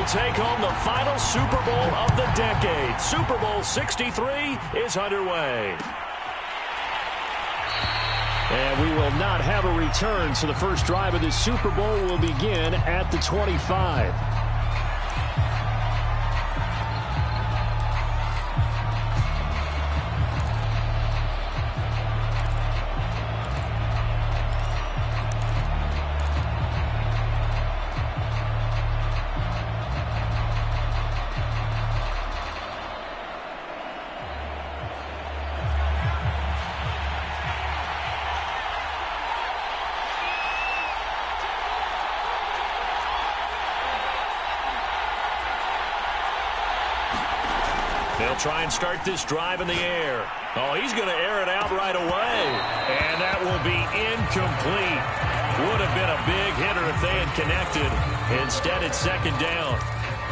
take home the final Super Bowl of the decade. Super Bowl 63 is underway. And we will not have a return, so the first drive of this Super Bowl will begin at the 25. They'll try and start this drive in the air. Oh, he's going to air it out right away. And that will be incomplete. Would have been a big hitter if they had connected. Instead, it's second down.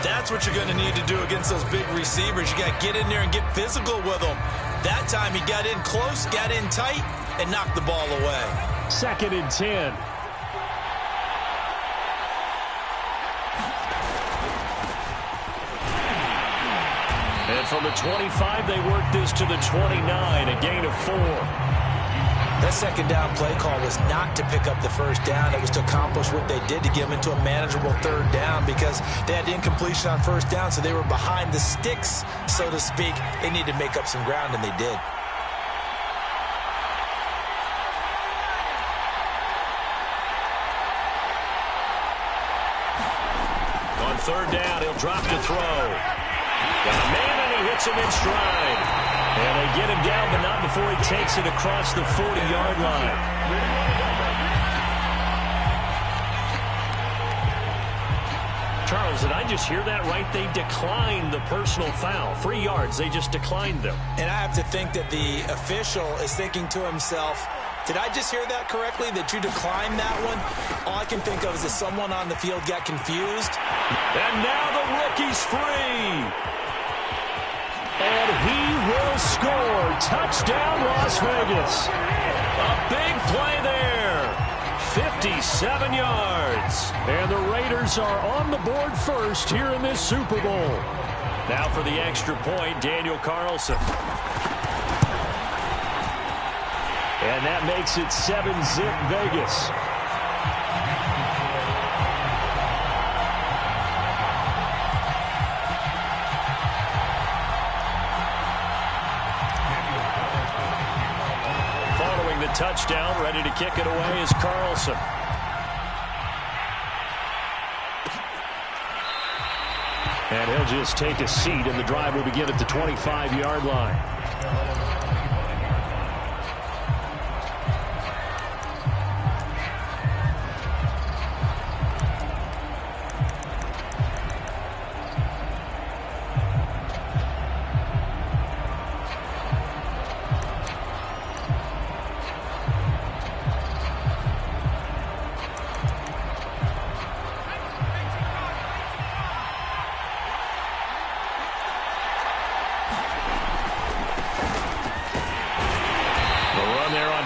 That's what you're going to need to do against those big receivers. You got to get in there and get physical with them. That time he got in close, got in tight, and knocked the ball away. 2nd and 10. And from the 25, they work this to the 29, a gain of 4. That second down play call was not to pick up the first down. It was to accomplish what they did, to get them into a manageable third down, because they had incompletion on first down, so they were behind the sticks, so to speak. They needed to make up some ground, and they did. On third down, he'll drop to throw. Got a man, and he hits him in stride. And they get him down, but not before he takes it across the 40-yard line. Charles, did I just hear that right? They declined the personal foul. 3 yards, they just declined them. And I have to think that the official is thinking to himself, did I just hear that correctly, that you declined that one? All I can think of is that someone on the field got confused. And now the rookie's free. And he will score. Touchdown, Las Vegas. A big play there. 57 yards. And the Raiders are on the board first here in this Super Bowl. Now for the extra point, Daniel Carlson. And that makes it 7-zip Vegas. Following the touchdown, ready to kick it away is Carlson. And he'll just take a seat, and the drive will begin at the 25-yard line.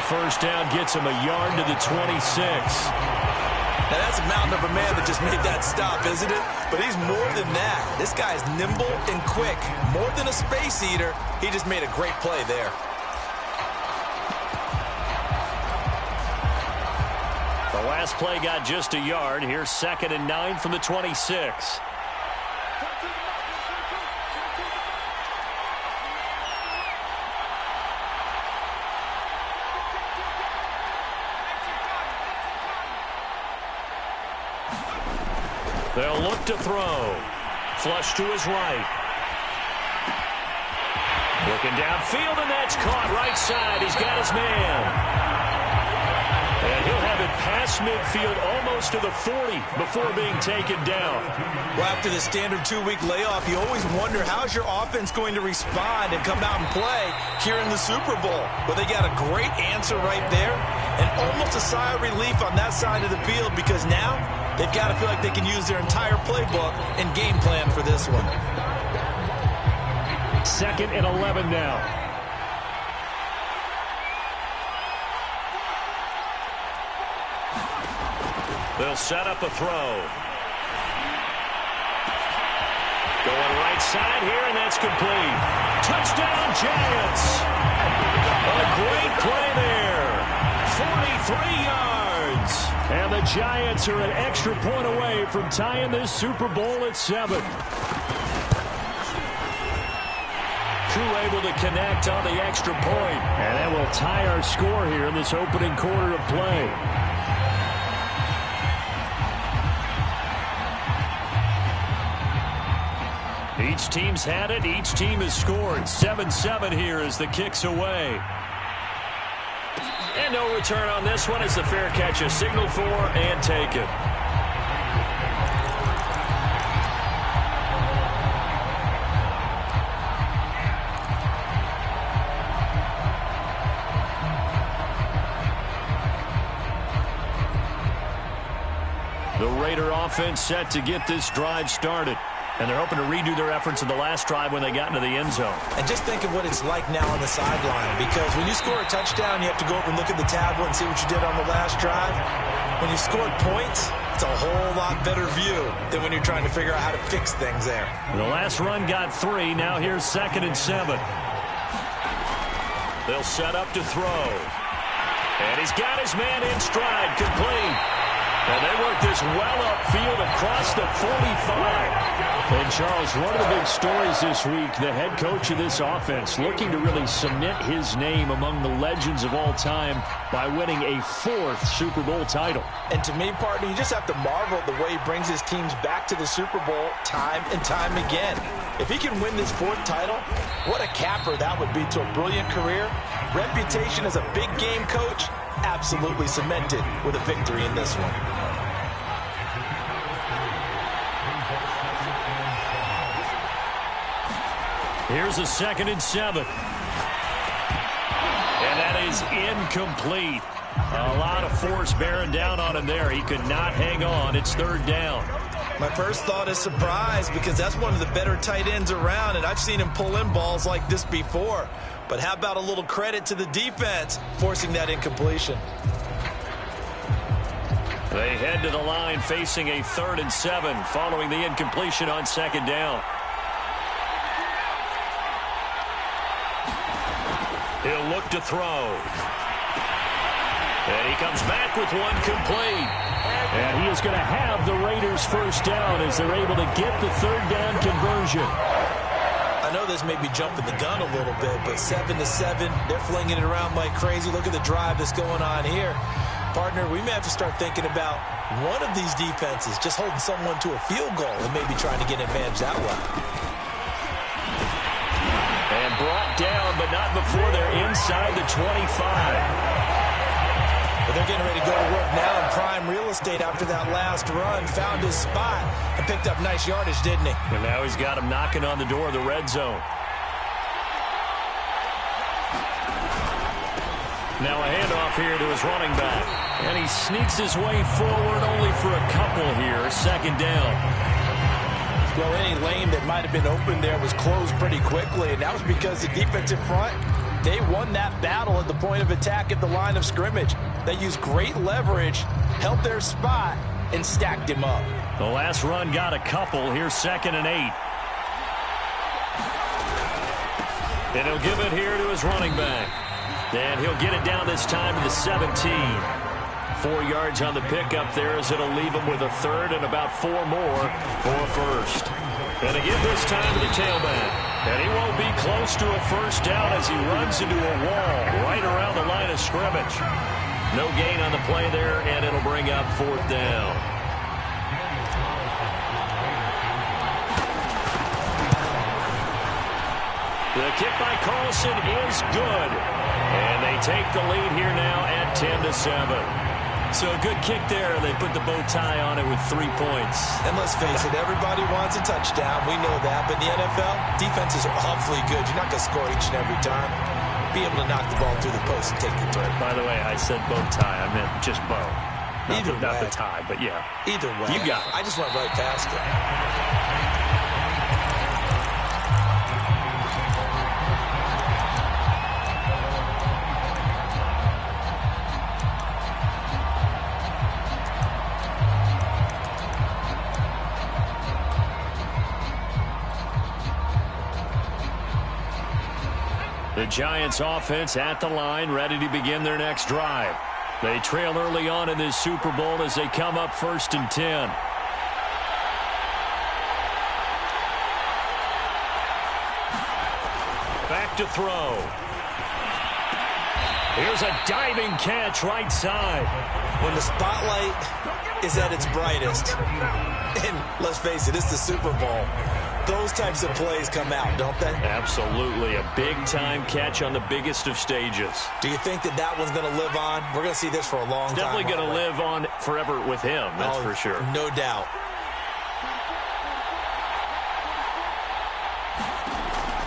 First down gets him a yard to the 26. Now that's a mountain of a man that just made that stop, isn't it? But he's more than that. This guy's nimble and quick. More than a space eater, he just made a great play there. The last play got just a yard. Here's 2nd and 9 from the 26. They'll look to throw. Flush to his right. Looking downfield, and that's caught right side. He's got his man. And he'll have it past midfield almost to the 40 before being taken down. Well, after the standard 2-week layoff, you always wonder how's your offense going to respond and come out and play here in the Super Bowl. But they got a great answer right there, and almost a sigh of relief on that side of the field, because now they've got to feel like they can use their entire playbook and game plan for this one. 2nd and 11 now. They'll set up a throw. Going right side here, and that's complete. Touchdown, Giants. A great play there. 43 yards. And the Giants are an extra point away from tying this Super Bowl at 7. Crew able to connect on the extra point. And that will tie our score here in this opening quarter of play. Each team's had it. Each team has scored. 7-7 here as the kick's away. And no return on this one as the fair catch is signaled for and taken. The Raider offense set to get this drive started. And they're hoping to redo their efforts in the last drive when they got into the end zone. And just think of what it's like now on the sideline, because when you score a touchdown, you have to go over and look at the tablet and see what you did on the last drive. When you scored points, it's a whole lot better view than when you're trying to figure out how to fix things there. The last run got 3. Now here's 2nd and 7. They'll set up to throw. And he's got his man in stride, complete. And they work this well upfield across the 45. And, Charles, one of the big stories this week, the head coach of this offense looking to really cement his name among the legends of all time by winning a 4th Super Bowl title. And to me, partner, you just have to marvel at the way he brings his teams back to the Super Bowl time and time again. If he can win this 4th title, what a capper that would be to a brilliant career. Reputation as a big game coach, absolutely cemented with a victory in this one. Here's a 2nd and 7. And that is incomplete. A lot of force bearing down on him there. He could not hang on. It's 3rd down. My first thought is surprise, because that's one of the better tight ends around, and I've seen him pull in balls like this before. But how about a little credit to the defense forcing that incompletion? They head to the line facing a 3rd and 7 following the incompletion on 2nd down. He'll look to throw. And he comes back with one complete. And he is going to have the Raiders' first down as they're able to get the 3rd down conversion. I know this may be jumping the gun a little bit, but 7-7, they're flinging it around like crazy. Look at the drive that's going on here. Partner, we may have to start thinking about one of these defenses just holding someone to a field goal and maybe trying to get an advantage that way. And brought down, but not before they're inside the 25. But they're getting ready to go to work now in prime real estate after that last run. Found his spot and picked up nice yardage, didn't he? And now he's got him knocking on the door of the red zone. Now a handoff here to his running back. And he sneaks his way forward only for a couple here. 2nd down. Well, any lane that might have been open there was closed pretty quickly, and that was because the defensive front, they won that battle at the point of attack at the line of scrimmage. They used great leverage, held their spot, and stacked him up. The last run got a couple. Here's 2nd and 8. And he'll give it here to his running back. And he'll get it down this time to the 17. 4 yards on the pickup there as it'll leave him with a 3rd and about 4 more for a 1st. And again this time to the tailback. And he won't be close to a first down as he runs into a wall right around the line of scrimmage. No gain on the play there, and it'll bring up 4th down. The kick by Carlson is good. And they take the lead here now at 10-7. So a good kick there. They put the bow tie on it with 3 points. And let's face it, everybody wants a touchdown. We know that. But in the NFL, defenses are awfully good. You're not going to score each and every time. Be able to knock the ball through the post and take the throw. By the way, I said bow tie. I meant just bow. Not the tie, but yeah. Either way. You got it. I just went right past it. Giants offense at the line, ready to begin their next drive. They trail early on in this Super Bowl as they come up 1st and 10. Back to throw. Here's a diving catch right side. When the spotlight is at its brightest, and let's face it, it's the Super Bowl, those types of plays come out, don't they? Absolutely. A big-time catch on the biggest of stages. Do you think that that one's going to live on? We're going to see this for a long time. Definitely going to live on forever with him, that's for sure. No doubt.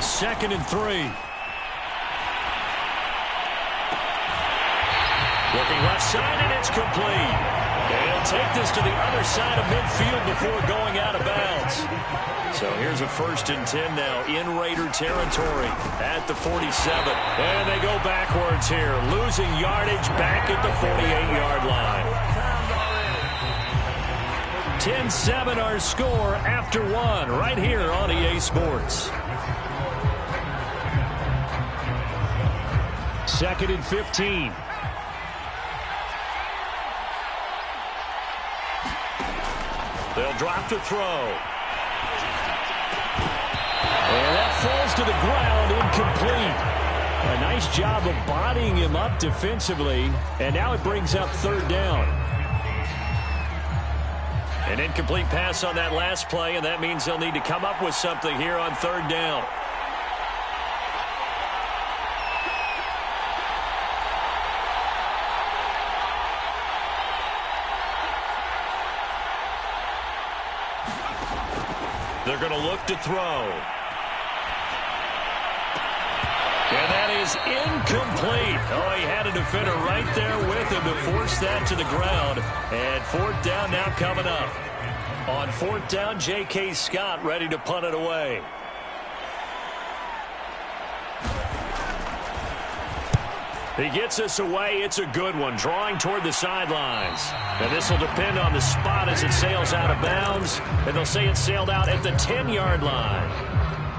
Second and 3. Looking left side, and it's complete. They'll take this to the other side of midfield before going out of bounds. So here's a 1st and 10 now in Raider territory at the 47. And they go backwards here, losing yardage back at the 48-yard line. 10-7 our score after 1 right here on EA Sports. 2nd and 15. They'll drop to throw. And that falls to the ground, incomplete. A nice job of bodying him up defensively. And now it brings up 3rd down. An incomplete pass on that last play, and that means they'll need to come up with something here on 3rd down. They're going to look to throw. And that is incomplete. Oh, he had a defender right there with him to force that to the ground. And 4th down now coming up. On 4th down, J.K. Scott ready to punt it away. He gets us away. It's a good one, drawing toward the sidelines. And this will depend on the spot as it sails out of bounds. And they'll say it sailed out at the 10-yard line.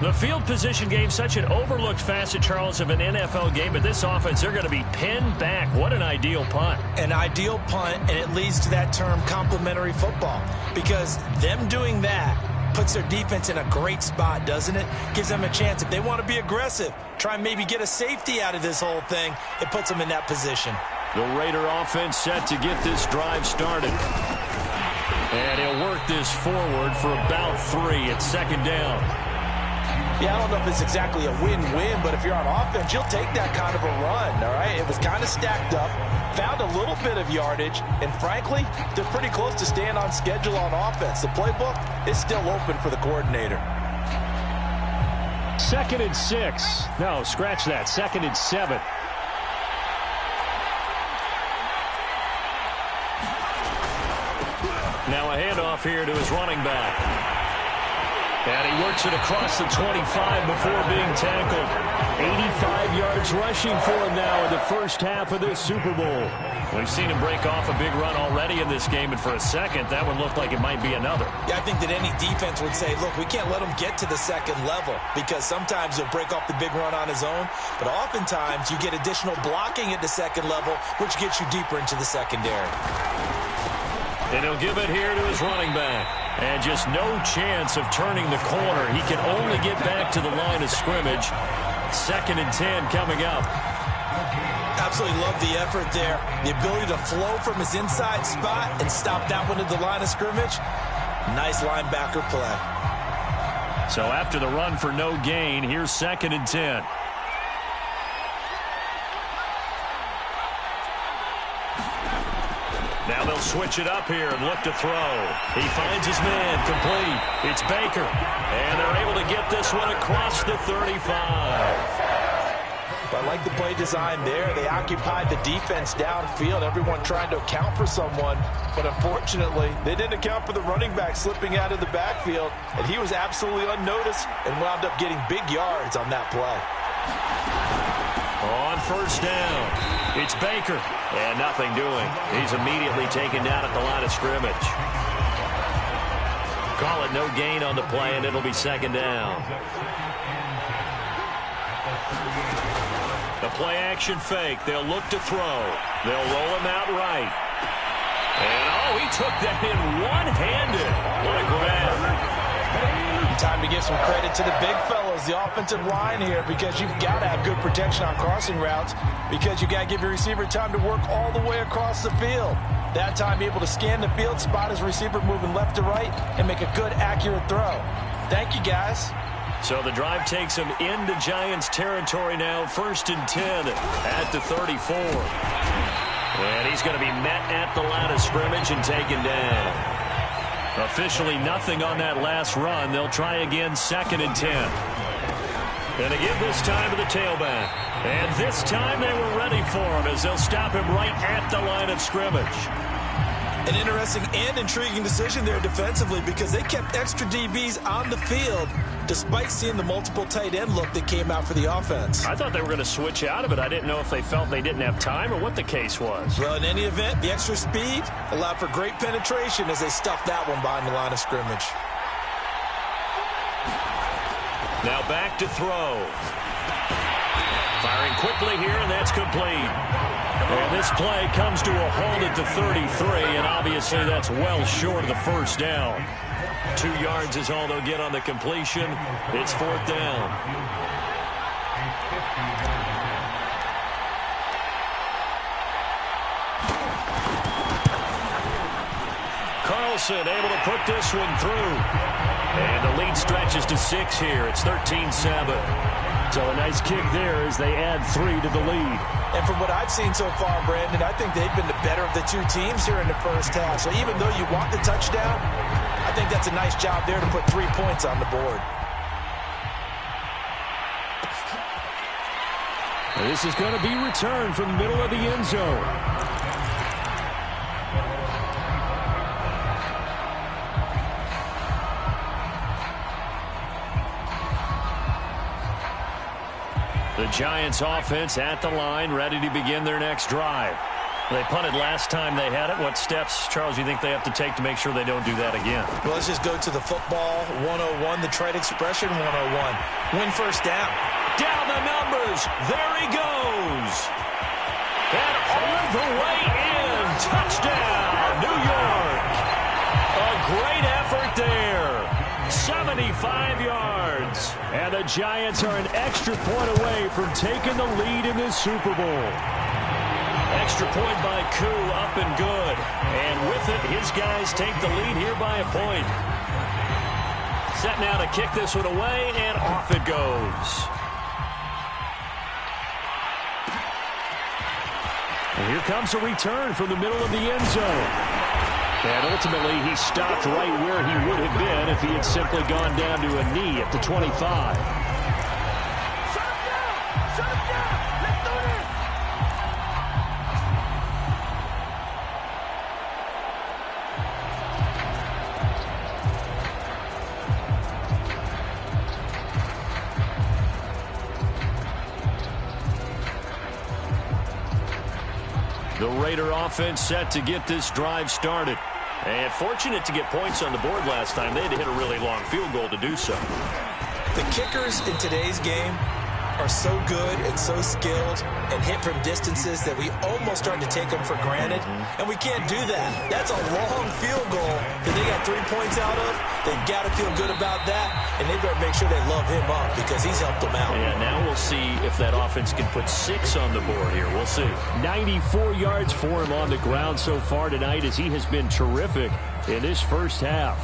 The field position game, such an overlooked facet, Charles, of an NFL game. But this offense, they're going to be pinned back. What an ideal punt. An ideal punt, and it leads to that term complementary football. Because them doing that puts their defense in a great spot, doesn't it? Gives them a chance. If they want to be aggressive, try and maybe get a safety out of this whole thing, it puts them in that position. The Raider offense set to get this drive started. And he'll work this forward for about 3 at 2nd down. Yeah, I don't know if it's exactly a win-win, but if you're on offense, you'll take that kind of a run, all right? It was kind of stacked up, found a little bit of yardage, and frankly, they're pretty close to staying on schedule on offense. The playbook is still open for the coordinator. 2nd and 6. No, scratch that. 2nd and 7. Now a handoff here to his running back. And he works it across the 25 before being tackled. 85 yards rushing for him now in the first half of this Super Bowl. We've seen him break off a big run already in this game, and for a second, that one looked like it might be another. Yeah, I think that any defense would say, look, we can't let him get to the 2nd level, because sometimes he'll break off the big run on his own, but oftentimes you get additional blocking at the 2nd level, which gets you deeper into the secondary. And he'll give it here to his running back. And just no chance of turning the corner. He can only get back to the line of scrimmage. 2nd and 10 coming up. Absolutely love the effort there. The ability to flow from his inside spot and stop that one at the line of scrimmage. Nice linebacker play. So after the run for no gain, here's 2nd and 10. Now they'll switch it up here and look to throw. He finds his man, complete. It's Baker. And they're able to get this one across the 35. I like the play design there. They occupied the defense downfield, everyone trying to account for someone. But unfortunately, they didn't account for the running back slipping out of the backfield. And he was absolutely unnoticed and wound up getting big yards on that play. On 1st down, it's Baker. And nothing doing. He's immediately taken down at the line of scrimmage. Call it no gain on the play, and it'll be 2nd down. A play-action fake. They'll look to throw. They'll roll him out right. And, oh, he took that in one-handed. What a grab. Time to give some credit to the big fellows, the offensive line here, because you've got to have good protection on crossing routes, because you got to give your receiver time to work all the way across the field. That time, be able to scan the field, spot his receiver moving left to right, and make a good, accurate throw. Thank you, guys. So the drive takes him into Giants territory now. 1st and 10 at the 34. And he's going to be met at the line of scrimmage and taken down. Officially nothing on that last run. They'll try again 2nd and 10. And again this time to the tailback. And this time they were ready for him as they'll stop him right at the line of scrimmage. An interesting and intriguing decision there defensively, because they kept extra DBs on the field despite seeing the multiple tight end look that came out for the offense. I thought they were going to switch out of it. I didn't know if they felt they didn't have time or what the case was. Well, in any event, the extra speed allowed for great penetration as they stuffed that one behind the line of scrimmage. Now back to throw. Firing quickly here, and that's complete. And this play comes to a halt at the 33, and obviously that's well short of the first down. 2 yards is all they'll get on the completion. It's 4th down. Carlson able to put this one through. And the lead stretches to 6 here. It's 13-7. So a nice kick there as they add 3 to the lead. And from what I've seen so far, Brandon, I think they've been the better of the two teams here in the first half. So even though you want the touchdown, I think that's a nice job there to put 3 points on the board. This is going to be returned from the middle of the end zone. The Giants offense at the line, ready to begin their next drive. They punted last time they had it. What steps, Charles, you think they have to take to make sure they don't do that again? Well, let's just go to the football 101, the trite expression 101. Win first down. Down the numbers. There he goes. And all the way in. Touchdown, New York. A great effort there. 75 yards. And the Giants are an extra point away from taking the lead in this Super Bowl. Extra point by Koo, up and good. And with it, his guys take the lead here by a point. Set now to kick this one away, and off it goes. And here comes a return from the middle of the end zone. And ultimately, he stopped right where he would have been if he had simply gone down to a knee at the 25. The Raider offense set to get this drive started. And fortunate to get points on the board last time. They had to hit a really long field goal to do so. The kickers in today's game are so good and so skilled and hit from distances that we almost start to take them for granted. And we can't do that. That's a long field goal that they got 3 points out of. They've got to feel good about that. And they better make sure they love him up because he's helped them out. Yeah, now we'll see if that offense can put 6 on the board here. We'll see. 94 yards for him on the ground so far tonight as he has been terrific in this first half.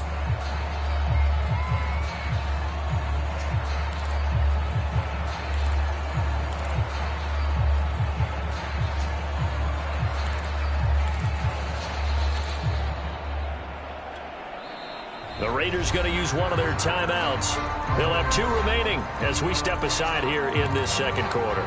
The Raiders going to use one of their timeouts. They'll have 2 remaining as we step aside here in this second quarter.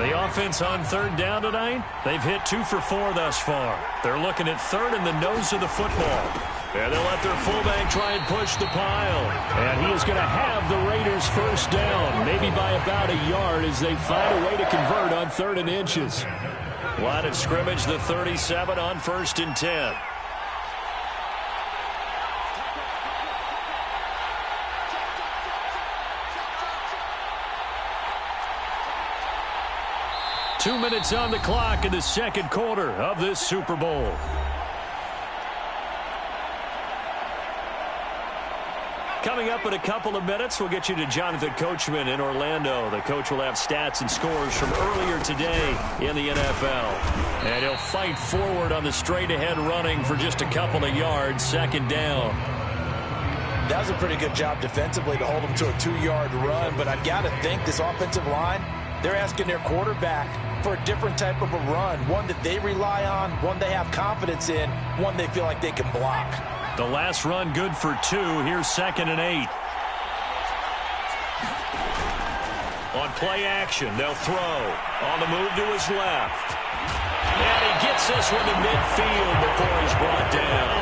The offense on 3rd down tonight, they've hit 2 for 4 thus far. They're looking at 3rd and the nose of the football. And they'll let their fullback try and push the pile. And he is going to have the Raiders first down, maybe by about a yard as they find a way to convert on 3rd and inches. Line of scrimmage, the 37 on 1st and 10. 2 minutes on the clock in the second quarter of this Super Bowl. Coming up in a couple of minutes, we'll get you to Jonathan Coachman in Orlando. The coach will have stats and scores from earlier today in the NFL. And he'll fight forward on the straight-ahead running for just a couple of yards, second down. That was a pretty good job defensively to hold them to a 2-yard run, but I've got to think this offensive line, they're asking their quarterback for a different type of a run, one that they rely on, one they have confidence in, one they feel like they can block. The last run good for 2. Here's 2nd and 8. On play action, they'll throw. On the move to his left. And he gets this one to midfield before he's brought down.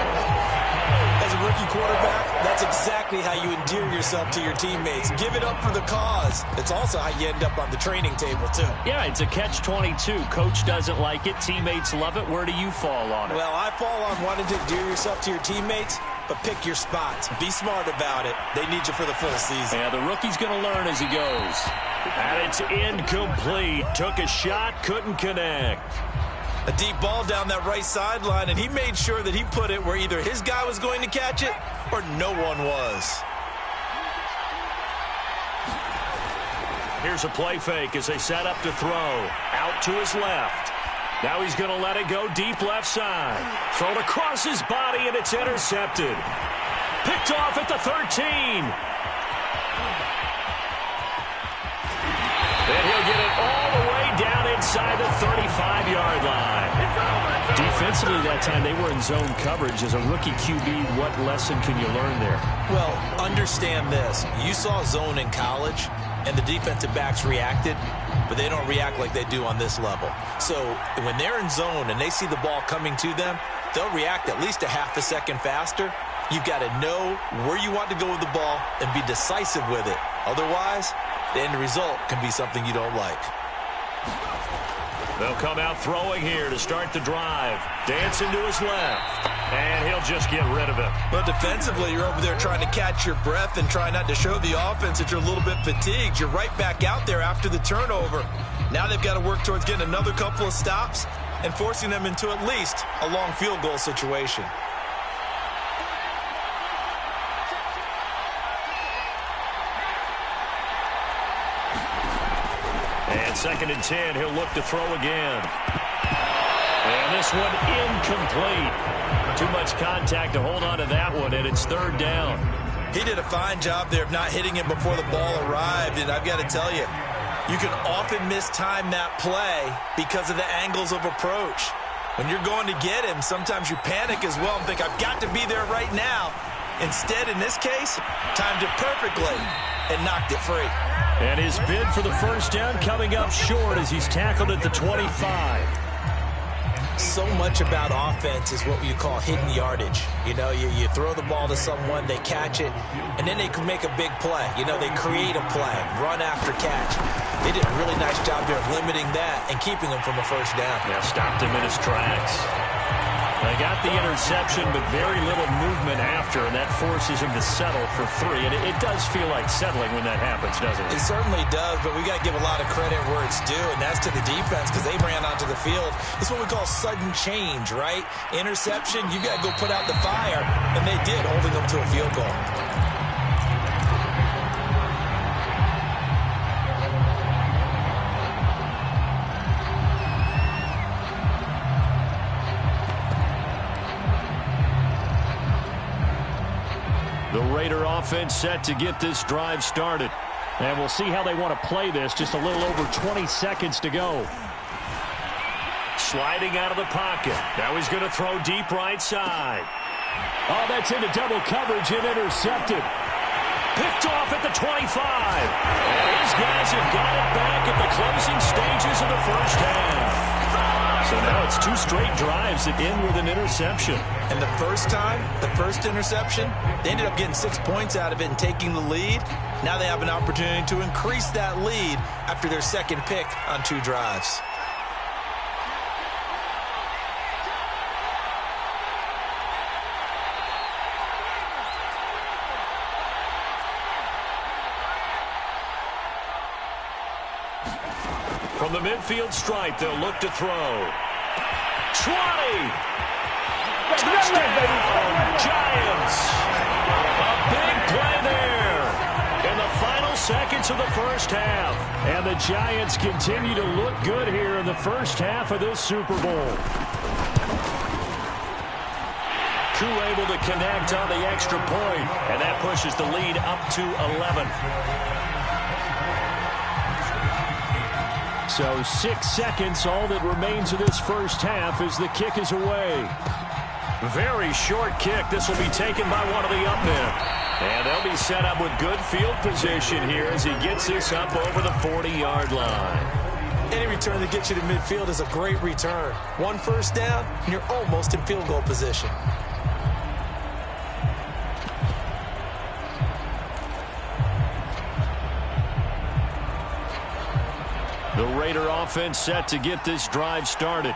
As a rookie quarterback, that's exactly how you endear yourself to your teammates. Give it up for the cause. It's also how you end up on the training table, too. Yeah, it's a catch-22. Coach doesn't like it. Teammates love it. Where do you fall on it? Well, I fall on wanting to endear yourself to your teammates, but pick your spots. Be smart about it. They need you for the full season. Yeah, the rookie's going to learn as he goes. And it's incomplete. Took a shot, couldn't connect. A deep ball down that right sideline, and he made sure that he put it where either his guy was going to catch it or no one was. Here's a play fake as they set up to throw. Out to his left. Now he's going to let it go deep left side. Thrown across his body, and it's intercepted. Picked off at the 13. And he'll get it all the way down inside the 35-yard line. Defensively that time, they were in zone coverage. As a rookie QB, what lesson can you learn there? Well, understand this. You saw zone in college, and the defensive backs reacted, but they don't react like they do on this level. So when they're in zone and they see the ball coming to them, they'll react at least a half a second faster. You've got to know where you want to go with the ball and be decisive with it. Otherwise, the end result can be something you don't like. They'll come out throwing here to start the drive. Dancing to his left. And he'll just get rid of it. Well, defensively, you're over there trying to catch your breath and try not to show the offense that you're a little bit fatigued. You're right back out there after the turnover. Now they've got to work towards getting another couple of stops and forcing them into at least a long field goal situation. And 2nd and 10, he'll look to throw again. And this one incomplete. Too much contact to hold on to that one, and it's 3rd down. He did a fine job there of not hitting him before the ball arrived, and I've got to tell you, you can often mistime that play because of the angles of approach. When you're going to get him, sometimes you panic as well and think, I've got to be there right now. Instead, in this case, timed it perfectly and knocked it free. And his bid for the first down coming up short as he's tackled at the 25. So much about offense is what you call hidden yardage. You know, you throw the ball to someone, they catch it, and then they can make a big play. You know, they create a play, run after catch. They did a really nice job there of limiting that and keeping him from a first down. Yeah, stopped him in his tracks. They got the interception, but very little movement after, and that forces him to settle for 3. And it does feel like settling when that happens, doesn't it? It certainly does, but we got to give a lot of credit where it's due, and that's to the defense because they ran onto the field. It's what we call sudden change, right? Interception, you got to go put out the fire, and they did, holding them to a field goal. The Raider offense set to get this drive started. And we'll see how they want to play this. Just a little over 20 seconds to go. Sliding out of the pocket. Now he's going to throw deep right side. Oh, that's into double coverage and intercepted. Picked off at the 25. And his guys have got it back at the closing stages of the first half. So now it's 2 straight drives that end with an interception. And the first time, the first interception, they ended up getting 6 points out of it and taking the lead. Now they have an opportunity to increase that lead after their second pick on 2 drives. From the midfield stripe, they'll look to throw. 20! Touchdown, Giants! A big play there in the final seconds of the first half. And the Giants continue to look good here in the first half of this Super Bowl. Koo able to connect on the extra point, and that pushes the lead up to 11. So 6 seconds, all that remains of this first half as the kick is away. Very short kick. This will be taken by one of the up men. And they'll be set up with good field position here as he gets this up over the 40-yard line. Any return that gets you to midfield is a great return. One first down, and you're almost in field goal position. The Raider offense set to get this drive started.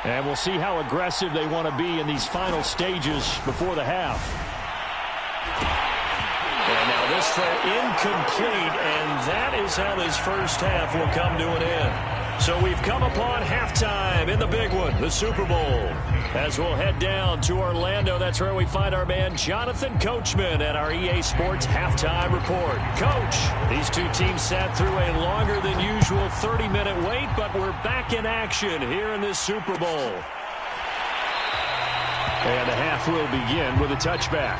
And we'll see how aggressive they want to be in these final stages before the half. And now this throw incomplete, and that is how this first half will come to an end. So we've come upon halftime in the big one, the Super Bowl. As we'll head down to Orlando, that's where we find our man Jonathan Coachman at our EA Sports Halftime Report. Coach, these two teams sat through a longer than usual 30-minute wait, but we're back in action here in this Super Bowl. And the half will begin with a touchback.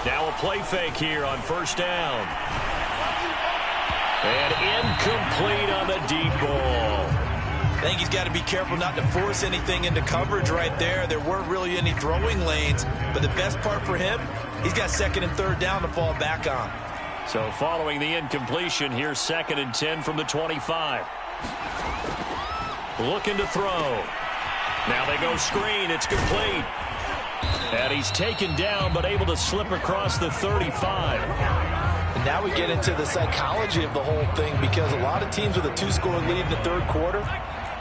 Now a play fake here on first down. And incomplete on the deep ball. I think he's got to be careful not to force anything into coverage right there. There weren't really any throwing lanes, but the best part for him, he's got second and third down to fall back on. So following the incompletion, here's 2nd and 10 from the 25. Looking to throw. Now they go screen. It's complete. And he's taken down, but able to slip across the 35. And now we get into the psychology of the whole thing, because a lot of teams with a two-score lead in the third quarter,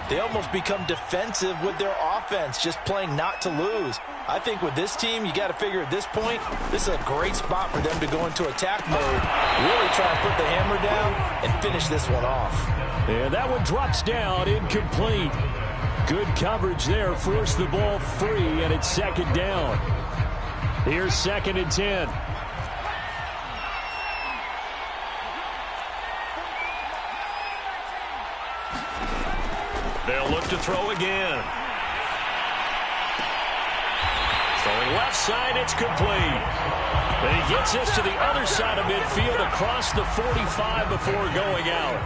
they almost become defensive with their offense, just playing not to lose. I think with this team, you got to figure at this point, this is a great spot for them to go into attack mode, really try to put the hammer down and finish this one off. And that one drops down, incomplete. Good coverage there, forced the ball free, and it's 2nd down. Here's 2nd and 10. They'll look to throw again. Throwing left side, it's complete. And he gets this to the other side of midfield across the 45 before going out.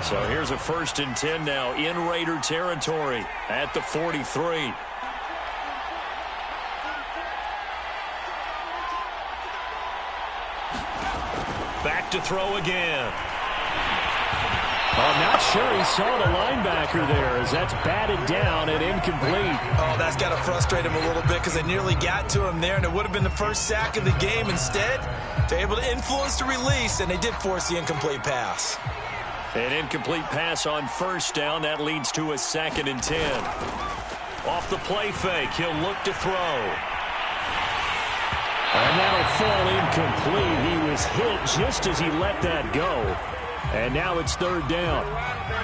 So here's a 1st and 10 now in Raider territory at the 43. Back to throw again. I'm not sure he saw the linebacker there, as that's batted down and incomplete. Oh, that's got to frustrate him a little bit, because they nearly got to him there, and it would have been the first sack of the game. Instead, they're able to influence the release, and they did force the incomplete pass. An incomplete pass on first down. That leads to a 2nd and 10. Off the play fake, he'll look to throw. And that'll fall incomplete. He was hit just as he let that go. And now it's 3rd down.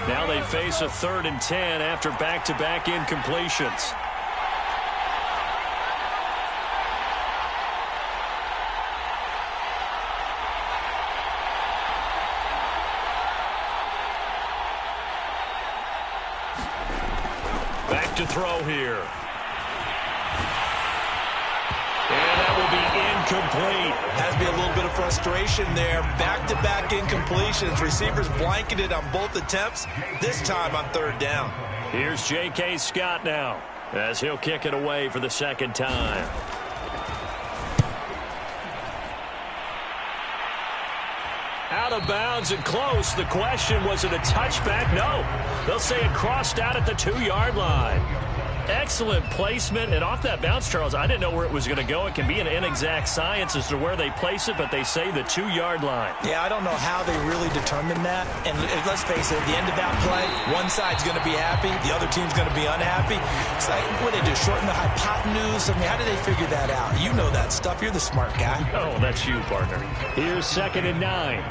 Now they face a 3rd and 10 after back-to-back incompletions. Back to throw here. And that will be incomplete. Has to be a little bit of frustration there. Back-to-back incompletions. Receivers blanketed on both attempts, this time on 3rd down. Here's J.K. Scott now, as he'll kick it away for the 2nd time. Out of bounds and close. The question, was it a touchback? No. They'll say it crossed out at the 2-yard line. Excellent placement, and off that bounce, Charles, I didn't know where it was going to go. It can be an inexact science as to where they place it, but they say the 2-yard line. Yeah, I don't know how they really determine that. And let's face it, at the end of that play, one side's going to be happy, the other team's going to be unhappy. It's like, what do they do, shorten the hypotenuse? I mean, how do they figure that out? You know that stuff. You're the smart guy. Oh, that's you, partner. Here's 2nd and 9.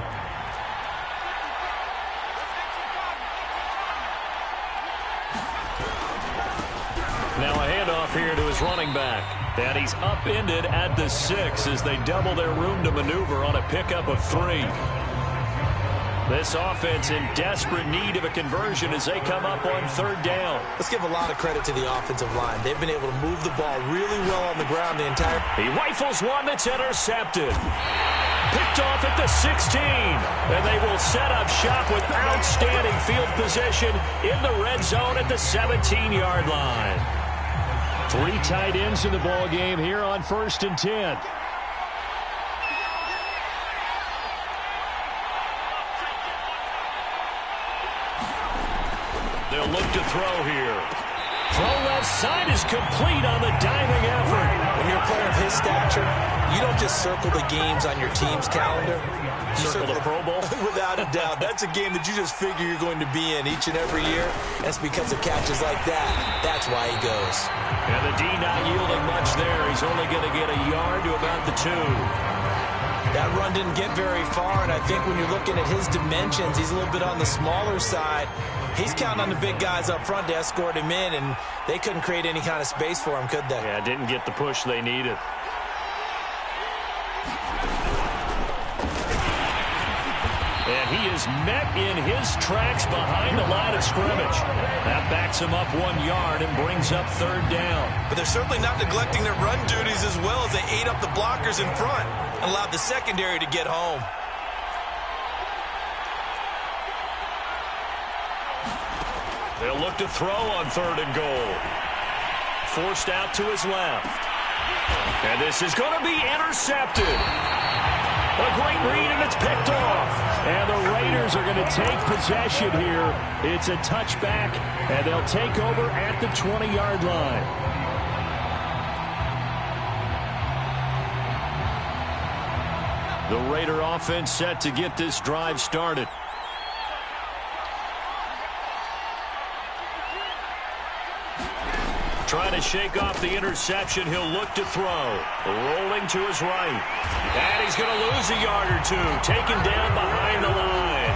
Now a handoff here to his running back. And he's upended at the 6 as they double their room to maneuver on a pickup of 3. This offense in desperate need of a conversion as they come up on 3rd down. Let's give a lot of credit to the offensive line. They've been able to move the ball really well on the ground the entire... He rifles one that's intercepted. Picked off at the 16. And they will set up shop with outstanding field position in the red zone at the 17-yard line. 3 tight ends in the ball game here on 1st and 10. They'll look to throw here. Throw left side is complete on the diving effort. When you're a player of his stature, you don't just circle the games on your team's calendar. You circle the Pro Bowl? Without a doubt. That's a game that you just figure you're going to be in each and every year. That's because of catches like that. That's why he goes. And the D not yielding much there. He's only going to get a yard to about the 2. That run didn't get very far, and I think when you're looking at his dimensions, he's a little bit on the smaller side. He's counting on the big guys up front to escort him in, and they couldn't create any kind of space for him, could they? Yeah, didn't get the push they needed. And he is met in his tracks behind the line of scrimmage. That backs him up 1 yard and brings up 3rd down. But they're certainly not neglecting their run duties as well as they ate up the blockers in front and allowed the secondary to get home. They'll look to throw on 3rd and goal. Forced out to his left. And this is going to be intercepted. A great read, and it's picked off. And the Raiders are going to take possession here. It's a touchback, and they'll take over at the 20-yard line. The Raider offense set to get this drive started. Trying to shake off the interception. He'll look to throw. Rolling to his right. And he's going to lose a yard or 2. Taken down behind the line.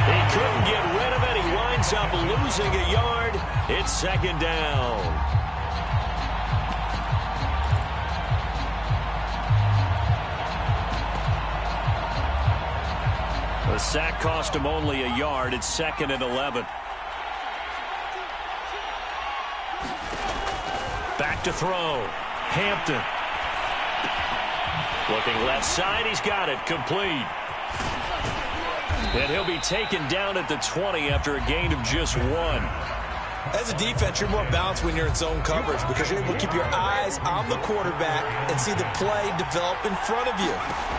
He couldn't get rid of it. He winds up losing a yard. It's 2nd down. The sack cost him only a yard. It's 2nd and 11. Back to throw. Hampton. Looking left side. He's got it. Complete. And he'll be taken down at the 20 after a gain of just 1. As a defense, you're more balanced when you're in zone coverage because you're able to keep your eyes on the quarterback and see the play develop in front of you.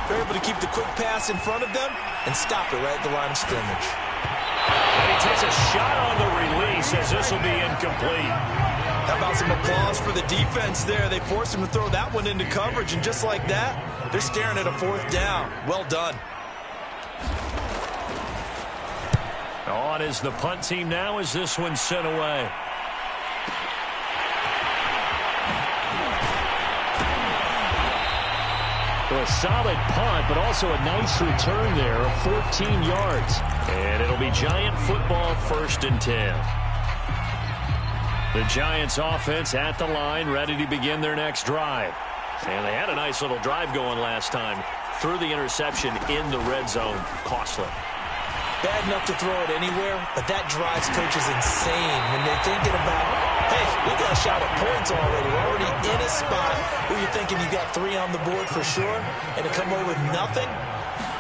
You're able to keep the quick pass in front of them and stop it right at the line of scrimmage. And he takes a shot on the release as this will be incomplete. How about some applause for the defense there? They forced him to throw that one into coverage, and just like that, they're staring at a 4th down. Well done. On is the punt team now as this one's sent away. So a solid punt, but also a nice return there of 14 yards. And it'll be Giant football 1st and 10. The Giants offense at the line, ready to begin their next drive. And they had a nice little drive going last time. Threw the interception in the red zone. Costly. Bad enough to throw it anywhere, but that drives coaches insane when they're thinking about, hey, we got a shot at points already. We're already in a spot where you're thinking you got 3 on the board for sure, and to come away with nothing,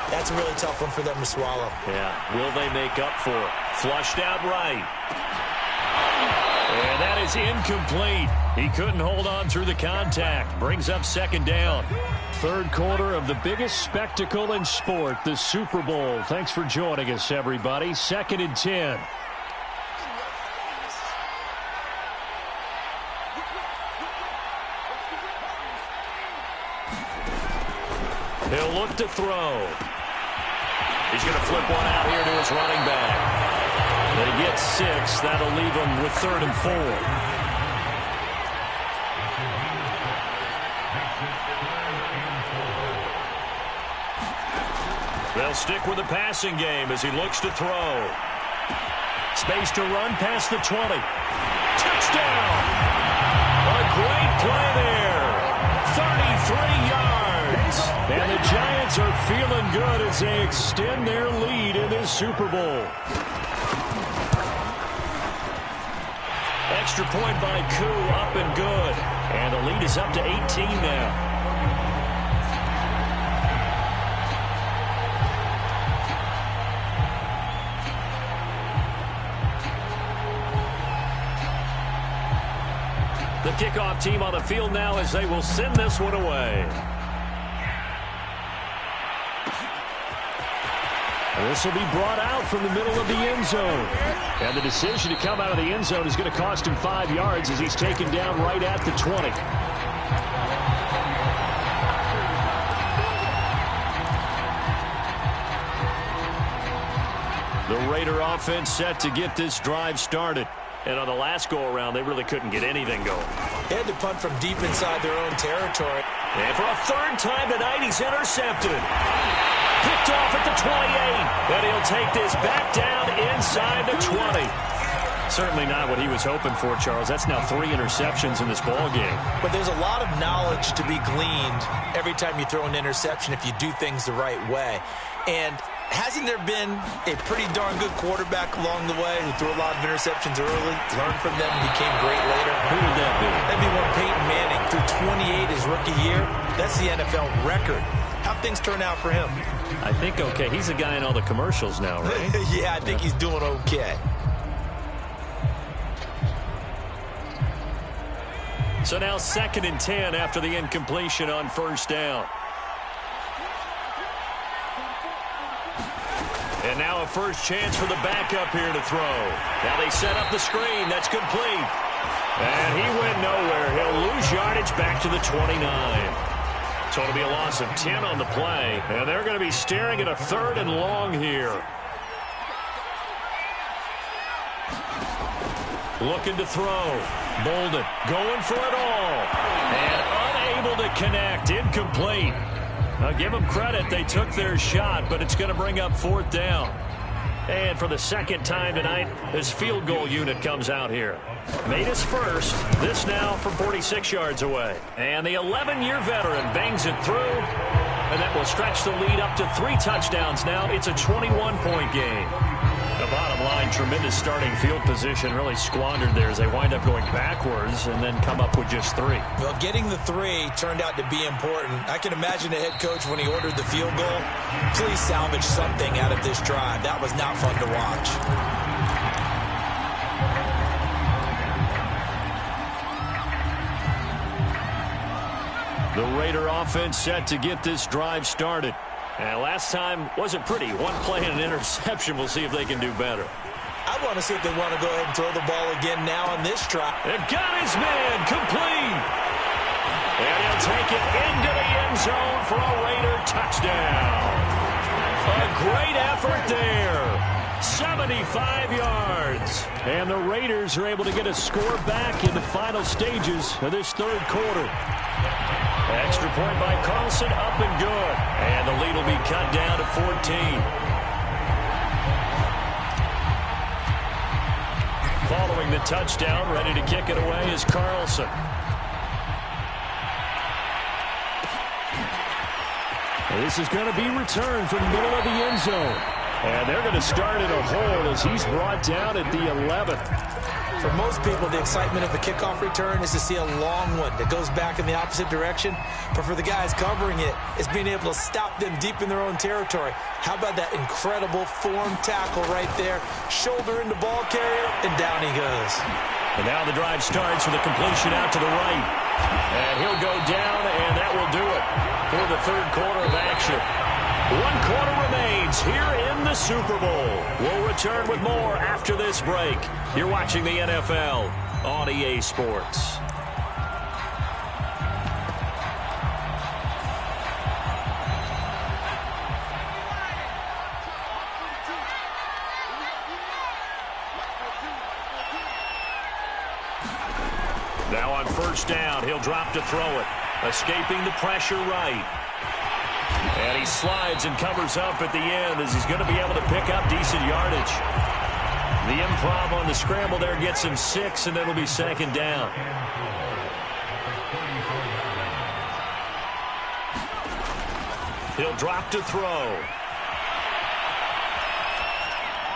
that's a really tough one for them to swallow. Yeah, will they make up for it? Flushed out right. And that is incomplete. He couldn't hold on through the contact. Brings up 2nd down. 3rd quarter of the biggest spectacle in sport, the Super Bowl. Thanks for joining us, everybody. 2nd and 10. He'll look to throw. He's going to flip one out here to his running back. They get 6. That'll leave him with 3rd and 4. They'll stick with the passing game as he looks to throw. Space to run past the 20. Touchdown! A great play there. 33 yards. And the Giants are feeling good as they extend their lead in this Super Bowl. Extra point by Koo, up and good. And the lead is up to 18 now. The kickoff team on the field now as they will send this one away. This will be brought out from the middle of the end zone. And the decision to come out of the end zone is going to cost him 5 yards as he's taken down right at the 20. The Raider offense set to get this drive started. And on the last go-around, they really couldn't get anything going. They had to punt from deep inside their own territory. And for a 3rd time tonight, he's intercepted. Picked off at the 28. And he'll take this back down inside the 20. Certainly not what he was hoping for, Charles. That's now 3 interceptions in this ball game. But there's a lot of knowledge to be gleaned every time you throw an interception if you do things the right way. And hasn't there been a pretty darn good quarterback along the way who threw a lot of interceptions early, learned from them, and became great later? Who would that be? That'd be one Peyton Manning. Threw 28 his rookie year. That's the NFL record. How'd things turn out for him? I think okay. He's a guy in all the commercials now, right? Yeah, I think he's doing okay. So now 2nd and 10 after the incompletion on 1st down. And now a first chance for the backup here to throw. Now they set up the screen. That's complete. And he went nowhere. He'll lose yardage back to the 29. So it'll be a loss of 10 on the play. And they're going to be staring at a 3rd and long here. Looking to throw. Bolden going for it all. And unable to connect. Incomplete. Now give them credit. They took their shot, but it's going to bring up 4th down. And for the 2nd time tonight, this field goal unit comes out here. Made his first. This now from 46 yards away. And the 11-year veteran bangs it through. And that will stretch the lead up to 3 touchdowns now. It's a 21-point game. The bottom line, tremendous starting field position, really squandered there as they wind up going backwards and then come up with just 3. Well, getting the 3 turned out to be important. I can imagine the head coach when he ordered the field goal. Please salvage something out of this drive. That was not fun to watch. The Raider offense set to get this drive started. And last time wasn't pretty. 1 play and an interception. We'll see if they can do better. I want to see if they want to go ahead and throw the ball again now on this try. It got his man complete. And he'll take it into the end zone for a Raider touchdown. A great effort there. 75 yards. And the Raiders are able to get a score back in the final stages of this 3rd quarter. Extra point by Carlson, up and good. And the lead will be cut down to 14. Following the touchdown, ready to kick it away is Carlson. This is going to be returned from the middle of the end zone. And they're going to start in a hole as he's brought down at the 11th. For most people, the excitement of a kickoff return is to see a long one that goes back in the opposite direction. But for the guys covering it, it's being able to stop them deep in their own territory. How about that incredible form tackle right there? Shoulder into ball carrier, and down he goes. And now the drive starts with a completion out to the right. And he'll go down, and that will do it for the 3rd quarter of action. 1 quarter remains here in the Super Bowl. We'll return with more after this break. You're watching the NFL on EA Sports. Now on first down, he'll drop to throw it. Escaping the pressure right. And he slides and covers up at the end as he's going to be able to pick up decent yardage. The improv on the scramble there gets him 6, and it'll be second down. He'll drop to throw.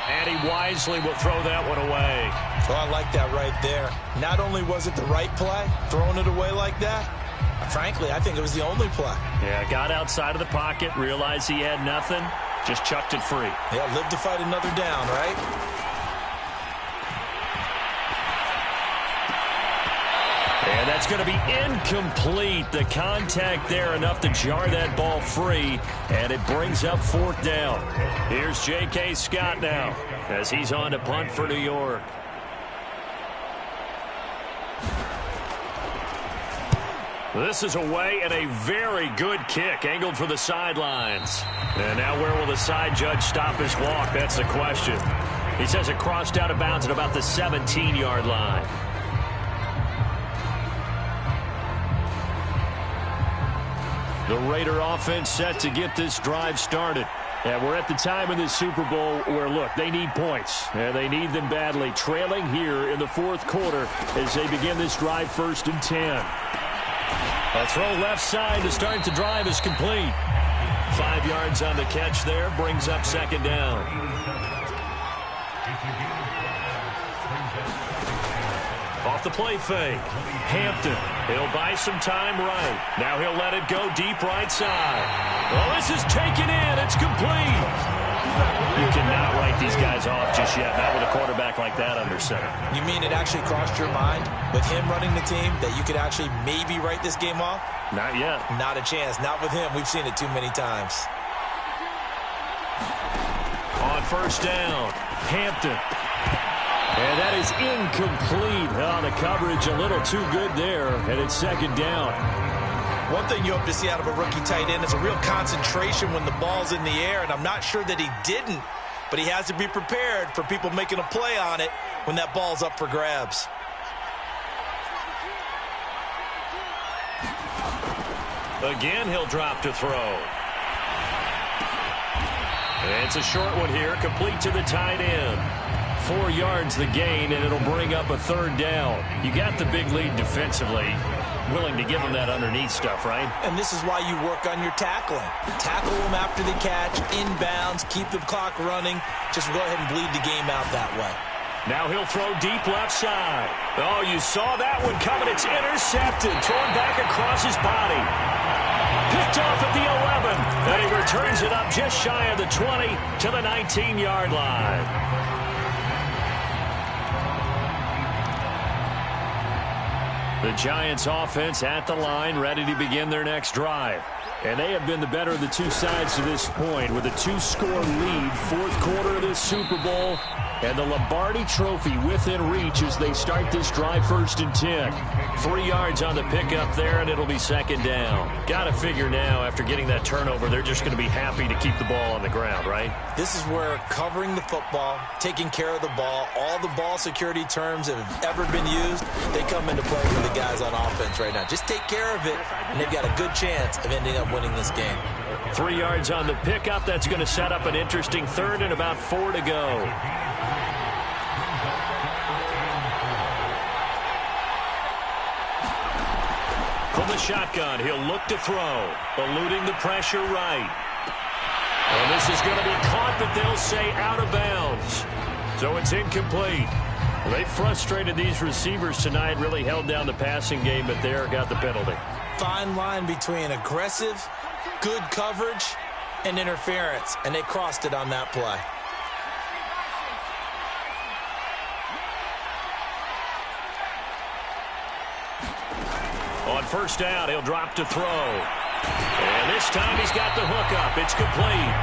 And he wisely will throw that one away. Oh, I like that right there. Not only was it the right play, throwing it away like that, frankly, I think it was the only play. Yeah, got outside of the pocket, realized he had nothing, just chucked it free. Yeah, live to fight another down, right? And that's going to be incomplete. The contact there enough to jar that ball free, and it brings up fourth down. Here's J.K. Scott now as he's on to punt for New York. This is away and a very good kick, angled for the sidelines. And now where will the side judge stop his walk? That's the question. He says it crossed out of bounds at about the 17-yard line. The Raider offense set to get this drive started. And we're at the time in the Super Bowl where, look, they need points. And they need them badly. Trailing here in the fourth quarter as they begin this drive 1st and 10. A throw left side to start the drive is complete. 5 yards on the catch there. Brings up second down. Off the play fake. Hampton. He'll buy some time right. Now he'll let it go deep right side. Well, this is taken in. It's complete. You cannot write these guys off just yet, not with a quarterback like that under center. You mean it actually crossed your mind with him running the team that you could actually maybe write this game off? Not yet. Not a chance. Not with him. We've seen it too many times. On first down, Hampton. And that is incomplete. Oh, the coverage a little too good there, and it's second down. One thing you hope to see out of a rookie tight end is a real concentration when the ball's in the air, and I'm not sure that he didn't, but he has to be prepared for people making a play on it when that ball's up for grabs. Again, he'll drop to throw. And it's a short one here, complete to the tight end. 4 yards the gain, and it'll bring up a third down. You got the big lead defensively. Willing to give them that underneath stuff, right? And this is why you work on your tackling. Tackle them after the catch, inbounds, keep the clock running. Just go ahead and bleed the game out that way. Now he'll throw deep left side. Oh, you saw that one coming. It's intercepted. Thrown back across his body. Picked off at the 11. And he returns it up just shy of the 20 to the 19-yard line. The Giants offense at the line, ready to begin their next drive. And they have been the better of the two sides to this point with a 2-score lead, fourth quarter of this Super Bowl. And the Lombardi Trophy within reach as they start this drive 1st and 10. 3 yards on the pickup there, and it'll be second down. Got to figure now, after getting that turnover, they're just going to be happy to keep the ball on the ground, right? This is where covering the football, taking care of the ball, all the ball security terms that have ever been used, they come into play for the guys on offense right now. Just take care of it, and they've got a good chance of ending up winning this game. 3 yards on the pickup. That's going to set up an interesting third and about 4 to go. From the shotgun, he'll look to throw, eluding the pressure right. And this is going to be caught, but they'll say out of bounds. So it's incomplete. Well, they frustrated these receivers tonight, really held down the passing game, but there got the penalty. Fine line between aggressive, good coverage, and interference, and they crossed it on that play. On first down, he'll drop to throw. And this time he's got the hook up. It's complete.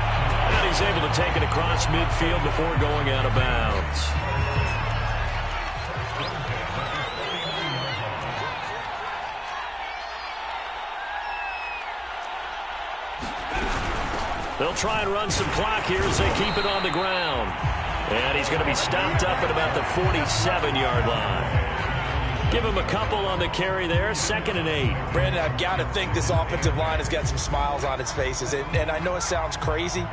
And he's able to take it across midfield before going out of bounds. They'll try and run some clock here as they keep it on the ground. And he's going to be stopped up at about the 47-yard line. Give him a couple on the carry there, 2nd and 8. Brandon, I've got to think this offensive line has got some smiles on its faces. And I know it sounds crazy,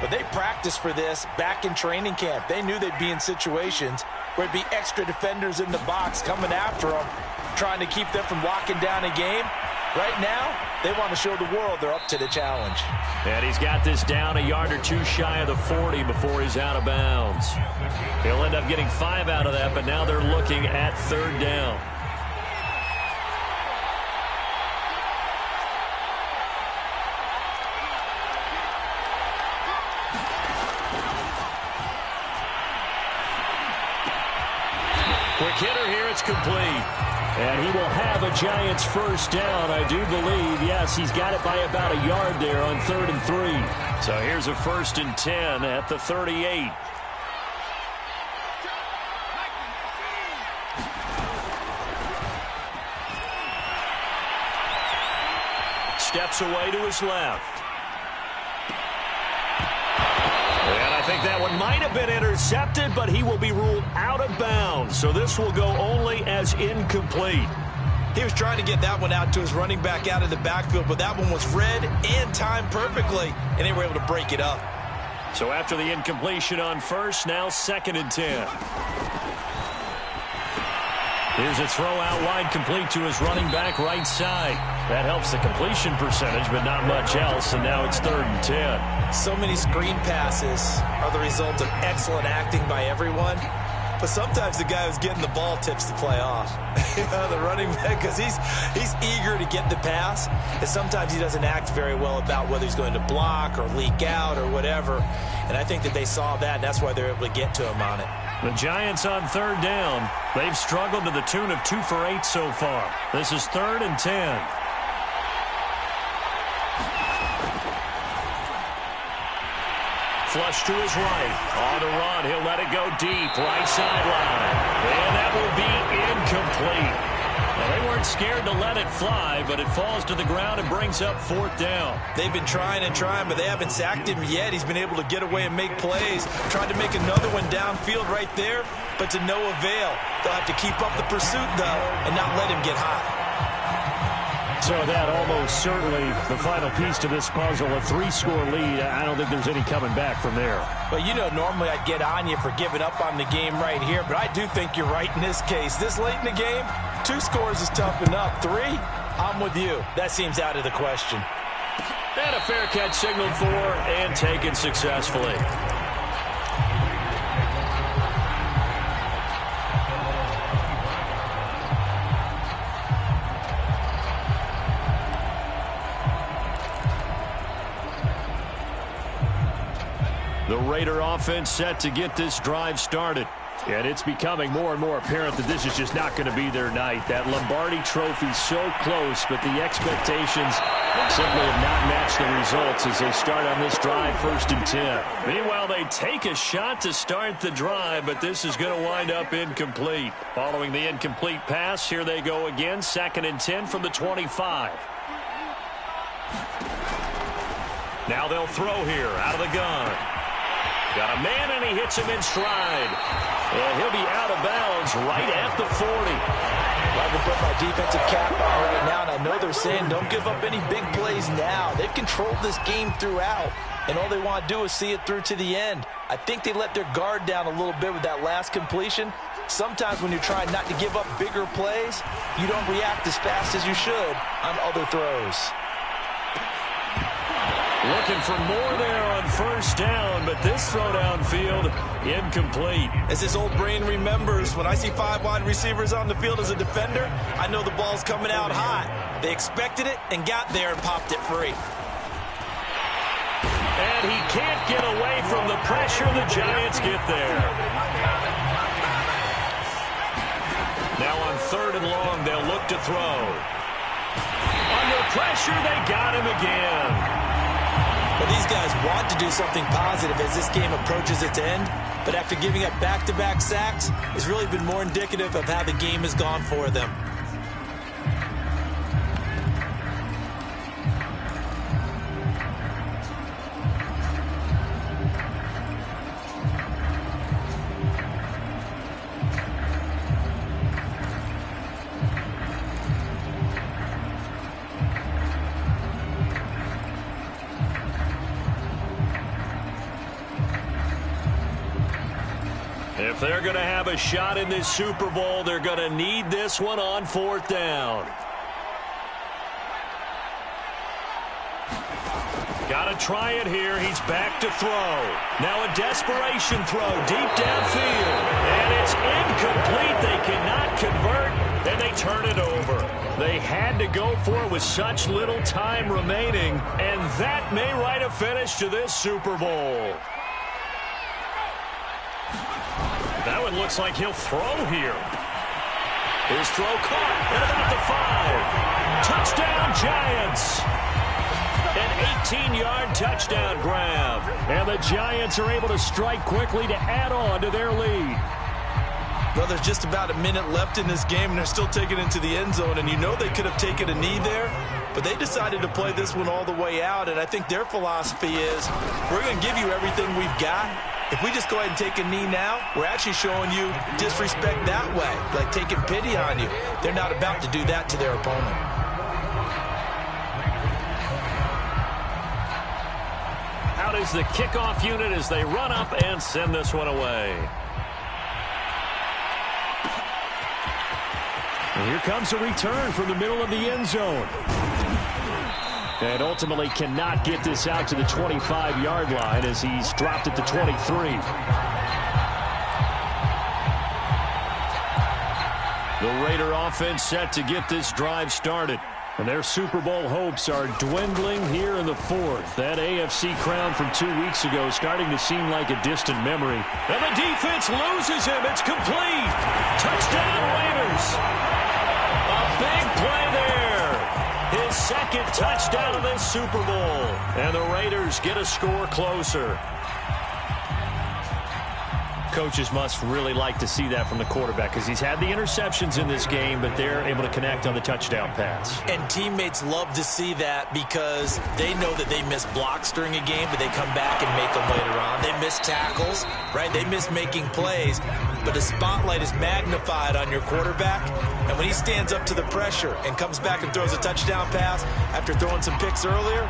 but they practiced for this back in training camp. They knew they'd be in situations where there'd be extra defenders in the box coming after them, trying to keep them from locking down a game. Right now, they want to show the world they're up to the challenge. And he's got this down a yard or two shy of the 40 before he's out of bounds. He'll end up getting 5 out of that, but now they're looking at 3rd down. Quick hitter here, it's complete. And he will have a Giants 1st down, I do believe. Yes, he's got it by about a yard there on 3rd and 3. So here's a 1st and 10 at the 38. Steps away to his left. And I think that one might have been intercepted, but he will be ruled out of bounds. So this will go only as incomplete. He was trying to get that one out to his running back out of the backfield, but that one was read and timed perfectly, and they were able to break it up. So after the incompletion on 1st, now 2nd and 10. Here's a throw out wide, complete to his running back right side. That helps the completion percentage, but not much else, and now it's 3rd and 10. So many screen passes are the result of excellent acting by everyone, but sometimes the guy who's getting the ball tips the play off. The running back, because he's eager to get the pass, and sometimes he doesn't act very well about whether he's going to block or leak out or whatever, and I think that they saw that, and that's why they're able to get to him on it. The Giants on 3rd down. They've struggled to the tune of 2 for 8 so far. This is 3rd and 10. Flush to his right. On the run, he'll let it go deep. Right sideline. And that will be incomplete. Well, they weren't scared to let it fly, but it falls to the ground and brings up 4th down. They've been trying and trying, but they haven't sacked him yet. He's been able to get away and make plays. Tried to make another one downfield right there, but to no avail. They'll have to keep up the pursuit, though, and not let him get hot. So that almost certainly the final piece to this puzzle, a 3-score lead. I don't think there's any coming back from there. Well, you know, normally I'd get on you for giving up on the game right here, but I do think you're right in this case. This late in the game, 2 scores is tough enough. 3, I'm with you. That seems out of the question. And a fair catch signaled for and taken successfully. The Raider offense set to get this drive started. And it's becoming more and more apparent that this is just not going to be their night. That Lombardi trophy so close, but the expectations simply have not matched the results as they start on this drive 1st and 10. Meanwhile, they take a shot to start the drive, but this is going to wind up incomplete. Following the incomplete pass, here they go again, 2nd and 10 from the 25. Now they'll throw here out of the gun. Got a man, and he hits him in stride. And he'll be out of bounds right at the 40. I can put my defensive cap on right now, and I know they're saying don't give up any big plays now. They've controlled this game throughout, and all they want to do is see it through to the end. I think they let their guard down a little bit with that last completion. Sometimes when you're trying not to give up bigger plays, you don't react as fast as you should on other throws. Looking for more there on 1st down, but this throw downfield incomplete. As his old brain remembers, when I see 5 wide receivers on the field as a defender, I know the ball's coming out hot. They expected it and got there and popped it free. And he can't get away from the pressure. The Giants get there. Now on 3rd and long, they'll look to throw. Under pressure, they got him again. But these guys want to do something positive as this game approaches its end. But after giving up back-to-back sacks, it's really been more indicative of how the game has gone for them. If they're going to have a shot in this Super Bowl, they're going to need this one on 4th down. Got to try it here. He's back to throw. Now a desperation throw deep downfield. And it's incomplete. They cannot convert, and they turn it over. They had to go for it with such little time remaining, and that may write a finish to this Super Bowl. That one looks like he'll throw here. His throw caught at about the 5. Touchdown, Giants. An 18-yard touchdown grab. And the Giants are able to strike quickly to add on to their lead. Well, there's just about a minute left in this game, and they're still taking it into the end zone. And you know they could have taken a knee there, but they decided to play this one all the way out. And I think their philosophy is, we're going to give you everything we've got. If we just go ahead and take a knee now, we're actually showing you disrespect that way, like taking pity on you. They're not about to do that to their opponent. Out is the kickoff unit as they run up and send this one away. And here comes a return from the middle of the end zone. And ultimately cannot get this out to the 25-yard line as he's dropped at the 23. The Raider offense set to get this drive started. And their Super Bowl hopes are dwindling here in the 4th. That AFC crown from 2 weeks ago starting to seem like a distant memory. And the defense loses him. It's complete. Touchdown, Raiders. A big play there. His second touchdown of this Super Bowl. And the Raiders get a score closer. Coaches must really like to see that from the quarterback because he's had the interceptions in this game, but they're able to connect on the touchdown pass. And teammates love to see that because they know that they miss blocks during a game, but they come back and make them later on. They miss tackles, right? They miss making plays, but the spotlight is magnified on your quarterback. And when he stands up to the pressure and comes back and throws a touchdown pass after throwing some picks earlier,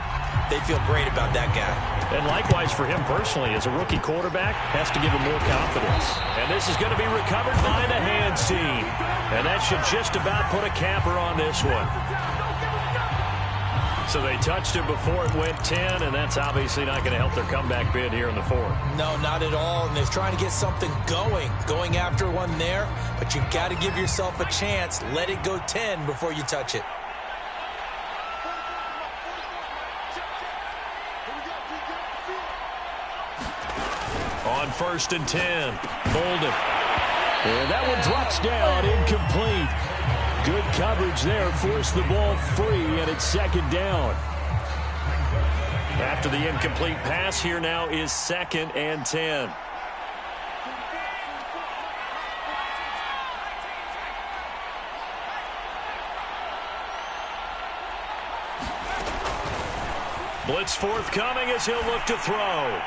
they feel great about that guy. And likewise for him personally, as a rookie quarterback, has to give him more confidence. And this is going to be recovered by the hands team. And that should just about put a capper on this one. So they touched it before it went 10, and that's obviously not going to help their comeback bid here in the 4th. No, not at all. And they're trying to get something going after one there. But you've got to give yourself a chance. Let it go 10 before you touch it. On 1st and 10, Bolden. And that one drops down, incomplete. Good coverage there, forced the ball free, and it's 2nd down. After the incomplete pass, here now is 2nd and 10. Blitz forthcoming as he'll look to throw.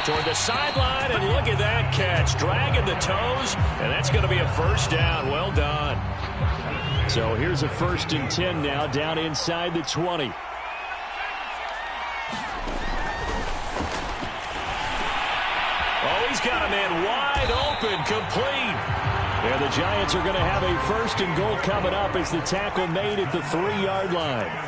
Toward the sideline, and look at that catch. Dragging the toes, and that's going to be a 1st down. Well done. So here's a 1st and 10 now, down inside the 20. Oh, he's got a man wide open, complete. And the Giants are going to have a 1st and goal coming up as the tackle made at the 3-yard line.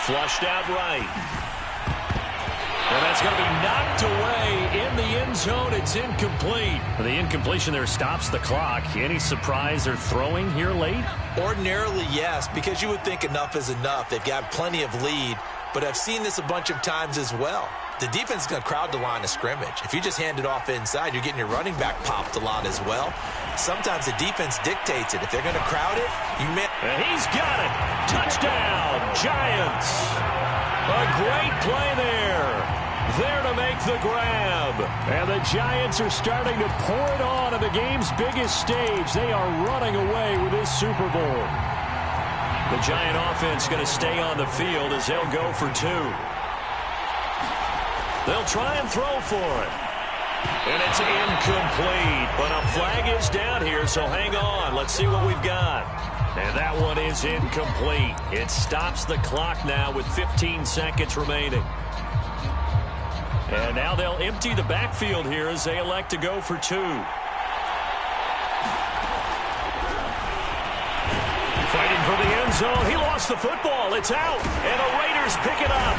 Flushed out right. And that's going to be knocked away in the end zone. It's incomplete. The incompletion there stops the clock. Any surprise they're throwing here late? Ordinarily, yes, because you would think enough is enough. They've got plenty of lead, but I've seen this a bunch of times as well. The defense is going to crowd the line of scrimmage. If you just hand it off inside, you're getting your running back popped a lot as well. Sometimes the defense dictates it. If they're going to crowd it, you may... And he's got it. Touchdown, Giants. A great play there. There to make the grab. And the Giants are starting to pour it on the game's biggest stage. They are running away with this Super Bowl. The Giant offense going to stay on the field as they'll go for 2. They'll try and throw for it. And it's incomplete. But a flag is down here, so hang on. Let's see what we've got. And that one is incomplete. It stops the clock now with 15 seconds remaining. And now they'll empty the backfield here as they elect to go for two. Fighting for the end zone. He lost the football. It's out. And the Raiders pick it up.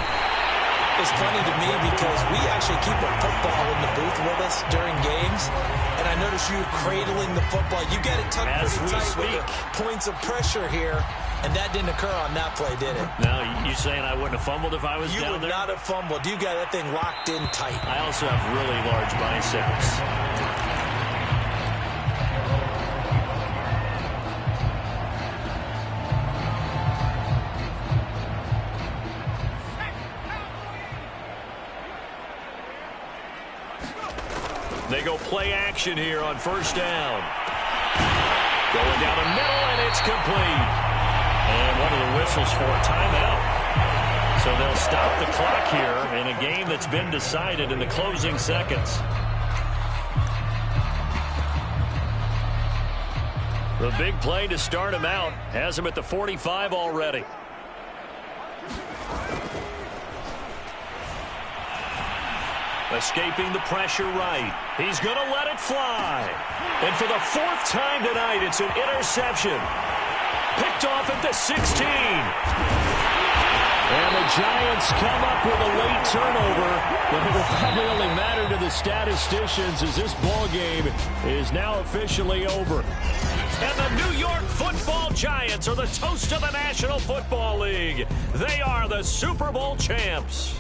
It's funny to me because we actually keep a football in the booth with us during games. And I notice you cradling the football. You got it tucked pretty tight with the points of pressure here. And that didn't occur on that play, did it? No, you saying I wouldn't have fumbled if I was down there? You would not have fumbled. You got that thing locked in tight. I also have really large biceps. They go play action here on first down. Going down the middle, and it's complete. And one of the whistles for a timeout. So they'll stop the clock here in a game that's been decided in the closing seconds. The big play to start him out has him at the 45 already. Escaping the pressure right. He's going to let it fly. And for the fourth time tonight, it's an interception. Picked off at the 16. And the Giants come up with a late turnover, but it will probably only matter to the statisticians as this ball game is now officially over. And the New York Football Giants are the toast of the National Football League. They are the Super Bowl champs.